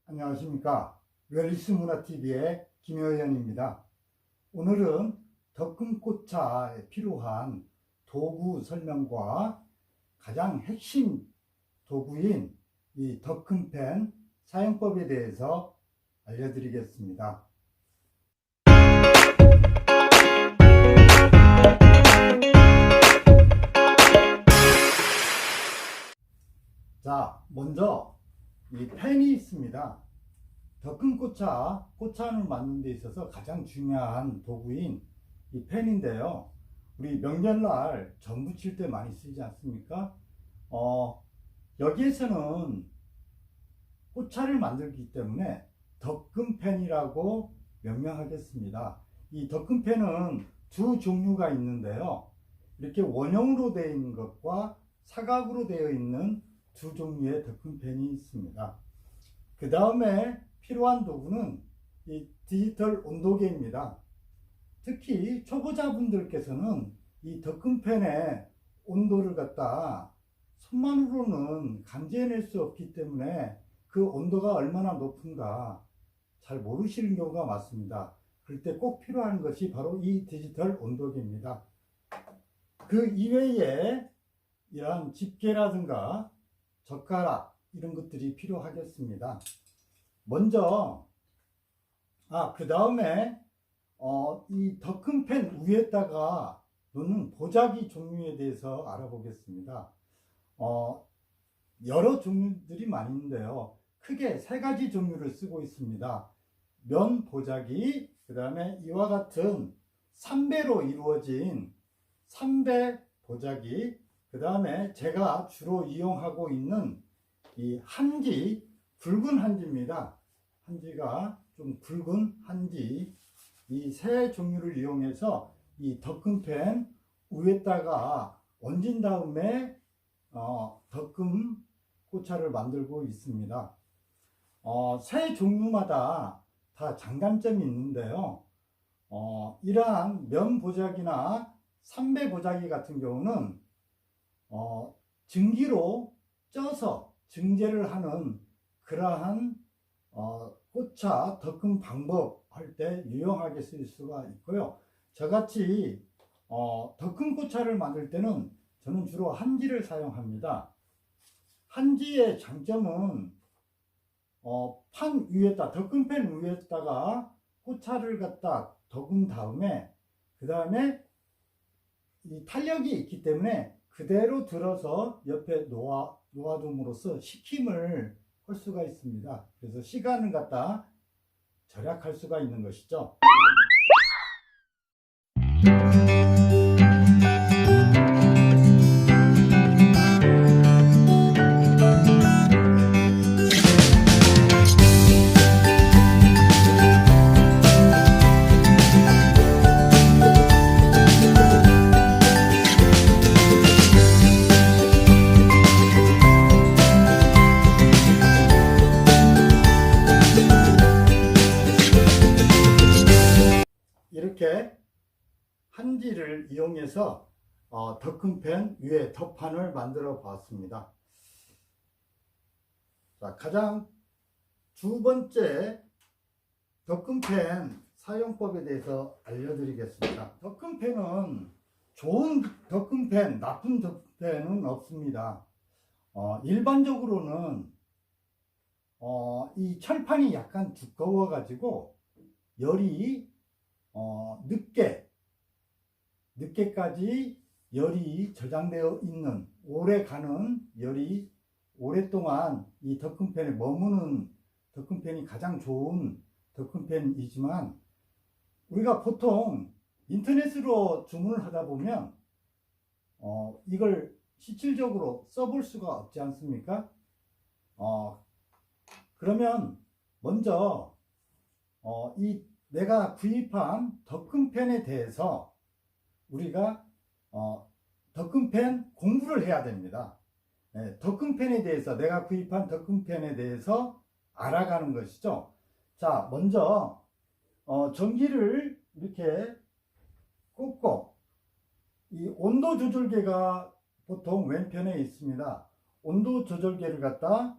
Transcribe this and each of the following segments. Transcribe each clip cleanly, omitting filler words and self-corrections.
안녕하십니까. 웰리스 문화TV의 김효연입니다. 오늘은 덕금꽃차에 필요한 도구 설명과 가장 핵심 도구인 이 덕금펜 사용법에 대해서 알려드리겠습니다. 자, 먼저 이 펜이 있습니다. 덕금꽃차를 만드는 데 있어서 가장 중요한 도구인 이 펜인데요. 우리 명절날 전 부칠 때 많이 쓰지 않습니까? 여기에서는 꽃차를 만들기 때문에 덕금펜이라고 명명하겠습니다. 이 덕금펜은 두 종류가 있는데요. 이렇게 원형으로 되어 있는 것과 사각으로 되어 있는 두 종류의 덕금펜이 있습니다. 그 다음에 필요한 도구는 이 디지털 온도계입니다. 특히 초보자분들께서는 이 덕금펜의 온도를 갖다 손만으로는 감지해낼 수 없기 때문에 그 온도가 얼마나 높은가 잘 모르시는 경우가 많습니다. 그럴 때 꼭 필요한 것이 바로 이 디지털 온도계입니다. 그 이외에 이러한 집게라든가 젓가락 이런 것들이 필요하겠습니다. 먼저 그 다음에 이 덕금펜 위에다가 놓는 보자기 종류에 대해서 알아보겠습니다. 여러 종류들이 많이 있는데요. 크게 세 가지 종류를 쓰고 있습니다. 면 보자기, 그 다음에 이와 같은 3배로 이루어진 3배 보자기, 그 다음에 제가 주로 이용하고 있는 이 한지, 굵은 한지입니다. 한지가 좀 굵은 한지, 이 세 종류를 이용해서 이 덕금펜 위에다가 얹은 다음에 덕금 꽃차를 만들고 있습니다. 세 종류마다 다 장단점이 있는데요. 이러한 면 보자기나 3배 보자기 같은 경우는 증기로 쪄서 증제를 하는 그러한 꽃차 덕금 방법 할 때 유용하게 쓸 수가 있고요. 저같이 덕금 꽃차를 만들 때는 저는 주로 한지를 사용합니다. 한지의 장점은 판 위에다 덕금펜 위에다가 꽃차를 갖다 덕은 다음에 그 다음에 이 탄력이 있기 때문에 그대로 들어서 옆에 놓아둠으로써 식힘을 할 수가 있습니다. 그래서 시간을 갖다 절약할 수가 있는 것이죠. 이렇게 한지를 이용해서 덕금펜 위에 덮판을 만들어 봤습니다. 자, 가장 두 번째 덕금펜 사용법에 대해서 알려드리겠습니다. 덕금펜은 좋은 덕금펜, 나쁜 덕금펜은 없습니다. 일반적으로는 이 철판이 약간 두꺼워 가지고 열이 늦게까지 열이 저장되어 있는, 오래가는 열이 오랫동안 이 덕금펜에 머무는 덕금펜이 가장 좋은 덕금펜이지만, 우리가 보통 인터넷으로 주문을 하다 보면 이걸 실질적으로 써볼 수가 없지 않습니까? 그러면 먼저 이 내가 구입한 덕금펜에 대해서 우리가 덕금펜 공부를 해야 됩니다. 덕금펜에 대해서, 내가 구입한 덕금펜에 대해서 알아가는 것이죠. 자, 먼저 전기를 이렇게 꽂고, 이 온도 조절계가 보통 왼편에 있습니다. 온도 조절계를 갖다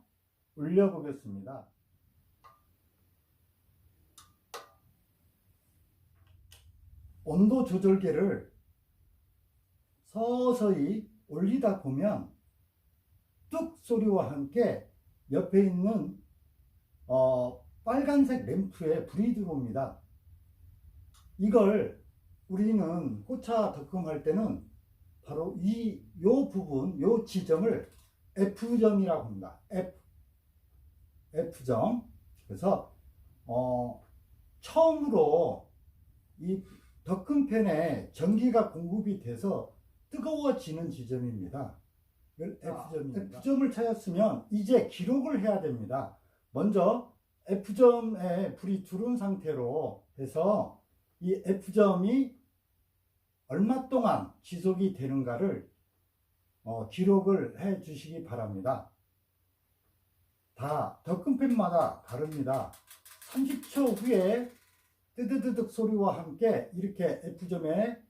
올려 보겠습니다. 온도 조절계를 서서히 올리다 보면 뚝 소리와 함께 옆에 있는 빨간색 램프에 불이 들어옵니다. 이걸 우리는 꽃차 덕금할 때는 바로 요 부분, 요 지점을 F점이라고 합니다. F점. 그래서 처음으로 이 덕금팬에 전기가 공급이 돼서 뜨거워지는 지점입니다. F점입니다. F점을 찾았으면 이제 기록을 해야 됩니다. 먼저 F점에 불이 들어온 상태로 해서 이 F점이 얼마 동안 지속이 되는가를 기록을 해 주시기 바랍니다. 다 덕금팬마다 다릅니다. 30초 후에 뜨드드득 소리와 함께 이렇게 F점에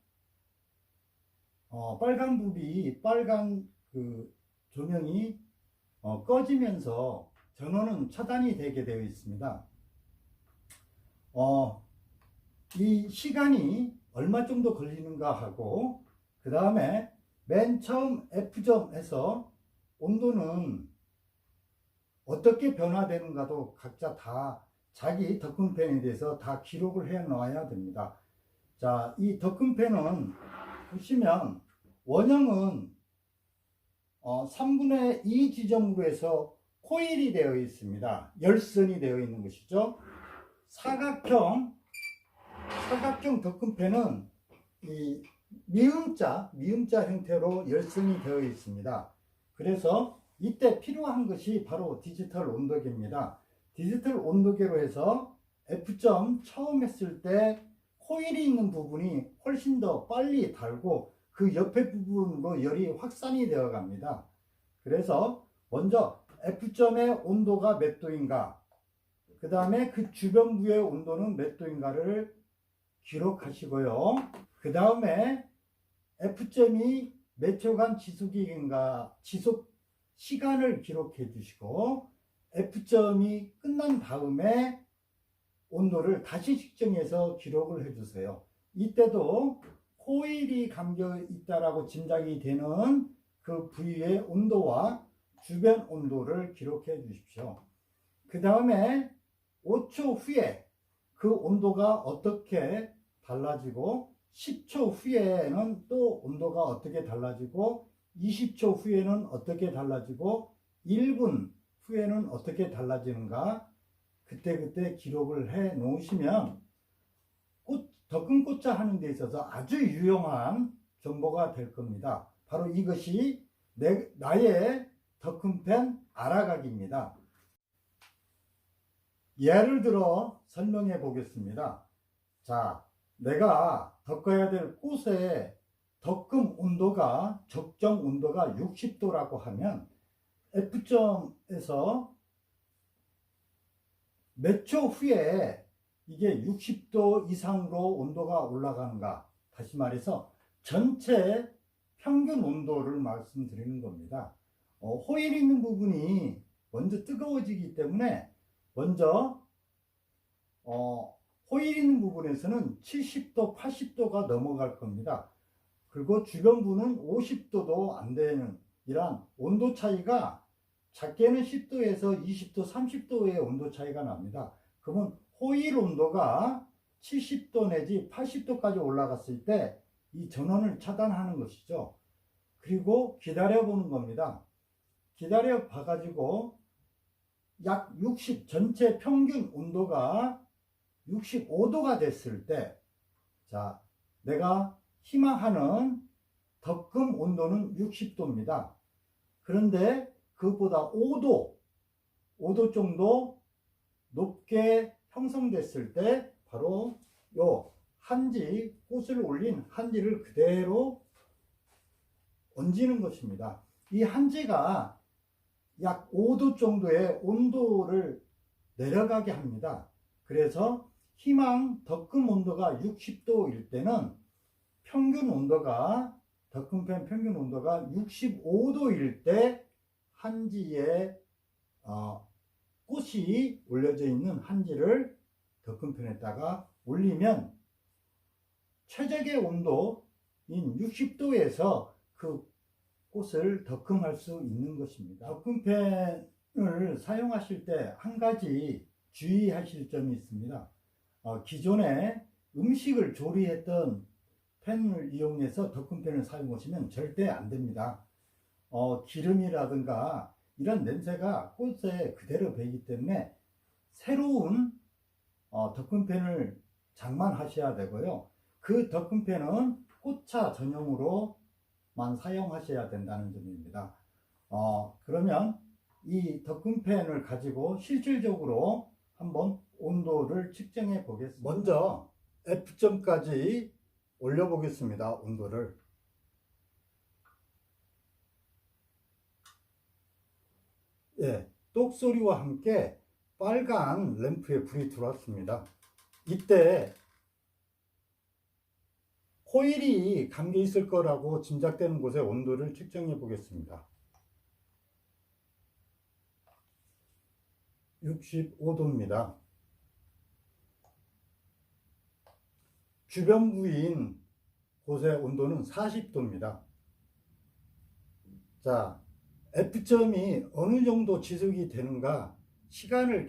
빨간 불이, 빨간 그 조명이 꺼지면서 전원은 차단이 되게 되어 있습니다. 이 시간이 얼마 정도 걸리는가 하고, 그 다음에 맨 처음 F점에서 온도는 어떻게 변화되는가도 각자 다 자기 덕금팬에 대해서 다 기록을 해 놔야 됩니다. 자, 이 덕금팬은 보시면 원형은 3분의 2 지점으로 해서 코일이 되어 있습니다. 열선이 되어 있는 것이죠. 사각형 덕금팬은 이 미음자 형태로 열선이 되어 있습니다. 그래서 이때 필요한 것이 바로 디지털 온도계입니다. 디지털 온도계로 해서 F점 처음 했을 때 코일이 있는 부분이 훨씬 더 빨리 달고 그 옆에 부분으로 열이 확산이 되어 갑니다. 그래서 먼저 F점의 온도가 몇 도인가, 그 다음에 그 주변부의 온도는 몇 도인가를 기록하시고요. 그 다음에 F점이 몇 초간 지속인가, 지속 시간을 기록해 주시고, F점이 끝난 다음에 온도를 다시 측정해서 기록을 해 주세요. 이때도 코일이 감겨 있다라고 짐작이 되는 그 부위의 온도와 주변 온도를 기록해 주십시오. 그 다음에 5초 후에 그 온도가 어떻게 달라지고, 10초 후에는 또 온도가 어떻게 달라지고, 20초 후에는 어떻게 달라지고, 1분 후에는 어떻게 달라지는가, 그때그때 기록을 해 놓으시면 덕금꽃차 하는 데 있어서 아주 유용한 정보가 될 겁니다. 바로 이것이 나의 덕금팬 알아가기입니다. 예를 들어 설명해 보겠습니다. 자, 내가 덕어야 될 꽃의 덕금 온도가, 적정 온도가 60도라고 하면 F점에서 몇 초 후에 이게 60도 이상으로 온도가 올라가는가, 다시 말해서 전체 평균 온도를 말씀드리는 겁니다. 호일 있는 부분이 먼저 뜨거워지기 때문에 먼저 호일 있는 부분에서는 70도, 80도가 넘어갈 겁니다. 그리고 주변부는 50도도 안 되는 이런 온도 차이가, 작게는 10도에서 20도, 30도의 온도 차이가 납니다. 그러면 호일 온도가 70도 내지 80도까지 올라갔을 때 이 전원을 차단하는 것이죠. 그리고 기다려 보는 겁니다. 기다려 봐가지고 약 60, 전체 평균 온도가 65도가 됐을 때, 자, 내가 희망하는 덕금 온도는 60도입니다. 그런데 그것보다 5도 정도 높게 형성됐을 때 바로 요 한지, 꽃을 올린 한지를 그대로 얹는 것입니다. 이 한지가 약 5도 정도의 온도를 내려가게 합니다. 그래서 희망 덕금 온도가 60도일 때는 평균 온도가, 덕금팬 평균 온도가 65도일 때 한지에 꽃이 올려져 있는 한지를 덕금팬에다가 올리면 최적의 온도인 60도에서 그 꽃을 덕금할 수 있는 것입니다. 덕금팬을 사용하실 때 한 가지 주의하실 점이 있습니다. 기존에 음식을 조리했던 팬을 이용해서 덕금팬을 사용하시면 절대 안 됩니다. 기름이라든가 이런 냄새가 꽃에 그대로 배이기 때문에 새로운 덕금팬을 장만하셔야 되고요. 그 덕금팬은 꽃차 전용으로만 사용하셔야 된다는 점입니다. 그러면 이 덕금팬을 가지고 실질적으로 한번 온도를 측정해 보겠습니다. 먼저 F점까지 올려 보겠습니다. 온도를. 예, 똑소리와 함께 빨간 램프에 불이 들어왔습니다. 이때 코일이 감겨 있을 거라고 짐작되는 곳에 온도를 측정해 보겠습니다. 65도입니다. 주변 부인 곳의 온도는 40도입니다. 자, F점이 어느 정도 지속이 되는가 시간을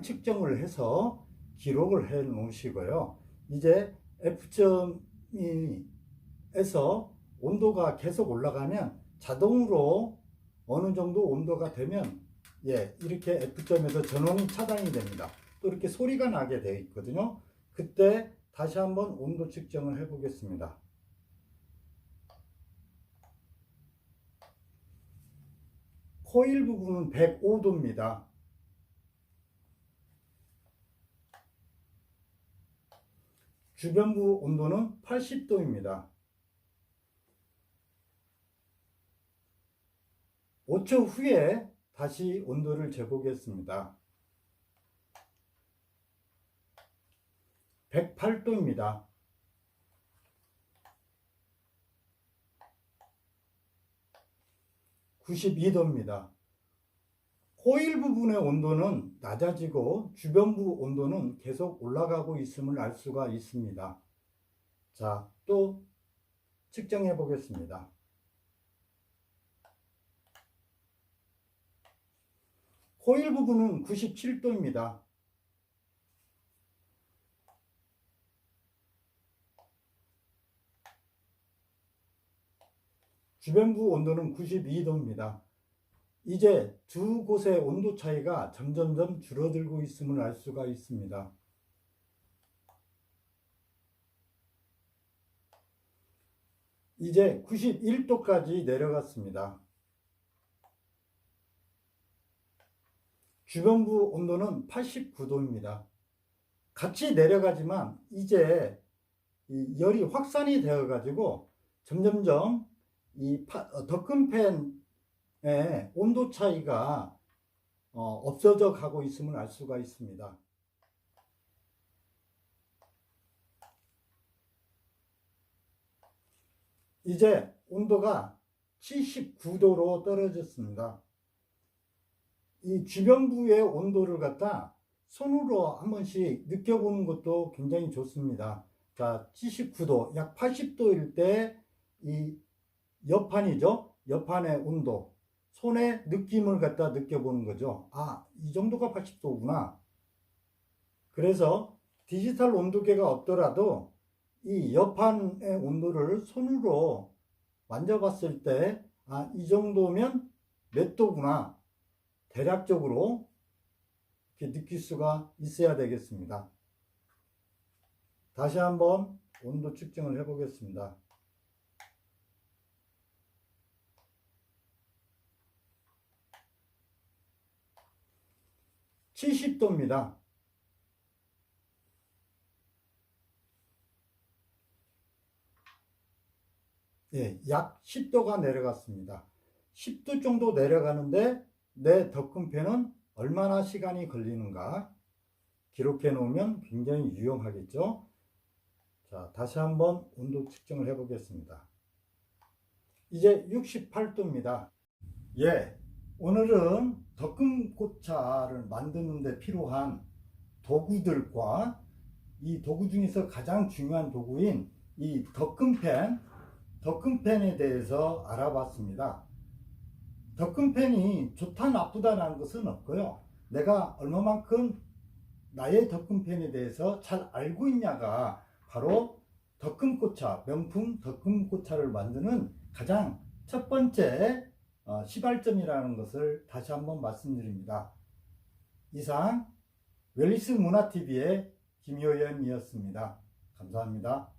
측정을 해서 기록을 해 놓으시고요. 이제 F점에서 온도가 계속 올라가면 자동으로 어느 정도 온도가 되면 이렇게 F점에서 전원이 차단이 됩니다. 또 이렇게 소리가 나게 되어 있거든요. 그때 다시 한번 온도 측정을 해 보겠습니다. 코일 부분은 105도입니다. 주변부 온도는 80도입니다. 5초 후에 다시 온도를 재보겠습니다. 108도입니다. 92도입니다. 코일 부분의 온도는 낮아지고 주변부 온도는 계속 올라가고 있음을 알 수가 있습니다. 자, 또 측정해 보겠습니다. 코일 부분은 97도입니다. 주변부 온도는 92도입니다. 이제 두 곳의 온도 차이가 점점점 줄어들고 있음을 알 수가 있습니다. 이제 91도까지 내려갔습니다. 주변부 온도는 89도입니다. 같이 내려가지만 이제 이 열이 확산이 되어 가지고 점점점 이 덕금팬의 온도 차이가 없어져 가고 있음을 알 수가 있습니다. 이제 온도가 79도로 떨어졌습니다. 이 주변부의 온도를 갖다 손으로 한 번씩 느껴보는 것도 굉장히 좋습니다. 자, 79도, 약 80도일 때 이 옆판이죠. 옆판의 온도, 손의 느낌을 갖다 느껴보는 거죠. 아, 이 정도가 80도구나. 그래서 디지털 온도계가 없더라도 이 옆판의 온도를 손으로 만져봤을 때, 아, 이 정도면 몇 도구나. 대략적으로 이렇게 느낄 수가 있어야 되겠습니다. 다시 한번 온도 측정을 해 보겠습니다. 70도입니다. 약 10도가 내려갔습니다. 10도 정도 내려가는데 내 덕금팬은 얼마나 시간이 걸리는가 기록해 놓으면 굉장히 유용하겠죠. 자, 다시 한번 온도 측정을 해 보겠습니다. 이제 68도입니다. 오늘은 덕금꽃차를 만드는 데 필요한 도구들과 이 도구 중에서 가장 중요한 도구인 이 덕금펜에 대해서 알아봤습니다. 덕금펜이 좋다 나쁘다라는 것은 없고요. 내가 얼마만큼 나의 덕금펜에 대해서 잘 알고 있냐가 바로 덕금고차, 명품 덕금고차를 만드는 가장 첫 번째 시발점이라는 것을 다시 한번 말씀드립니다. 이상 웰리스 문화TV의 김효연이었습니다. 감사합니다.